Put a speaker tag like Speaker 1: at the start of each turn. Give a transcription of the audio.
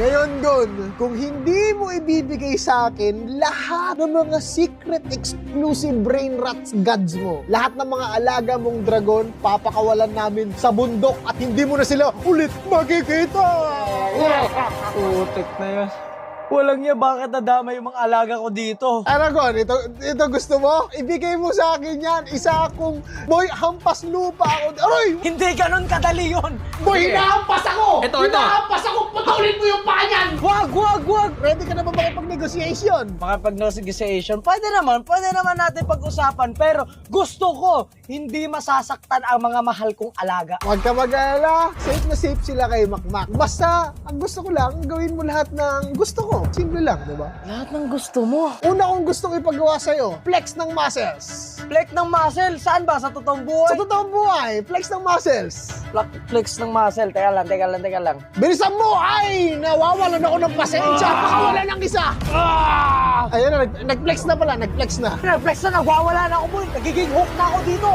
Speaker 1: Ngayon, Don, kung hindi mo ibibigay sa akin lahat ng mga secret exclusive brain rats gods mo, lahat ng mga alaga mong dragon, papakawalan namin sa bundok at hindi mo na sila ulit makikita!
Speaker 2: Putik na yun. Walang niya, bakit nadama yung mga alaga ko dito?
Speaker 1: Aragon, ito gusto mo? Ibigay mo sa akin yan. Isa akong boy, hampas lupa ako. Aroy!
Speaker 2: Hindi ganun kadali yun!
Speaker 1: Boy, hinahampas ako!
Speaker 3: Ito.
Speaker 1: Hinahampas ako! Putulin mo yung paa niyan!
Speaker 2: Wag!
Speaker 1: Ready ka na ba makipag-negotiation?
Speaker 2: Makipag-negotiation, pwede naman natin pag-usapan, pero gusto ko hindi masasaktan ang mga mahal kong alaga.
Speaker 1: Huwag ka mag-alala. Safe na safe sila kay Makmak. Basta, ang gusto ko lang, gawin mo lahat ng gusto ko. Simple lang, di ba?
Speaker 2: Lahat ng gusto mo.
Speaker 1: Una kong gustong ipagawa sa'yo, flex ng muscles.
Speaker 2: Flex ng muscle, saan ba? Sa totoong buhay?
Speaker 1: Sa totoong buhay, flex ng muscles.
Speaker 2: Flex ng muscle, teka lang.
Speaker 1: Bilisan mo! Ay! Nawawalan ako ng pasensya! Pakawala ng isa! Ayun na, nag-flex na pala, nag-flex na.
Speaker 2: Flex na, nagwawala na ako boy. Nagiging hook na ako dito.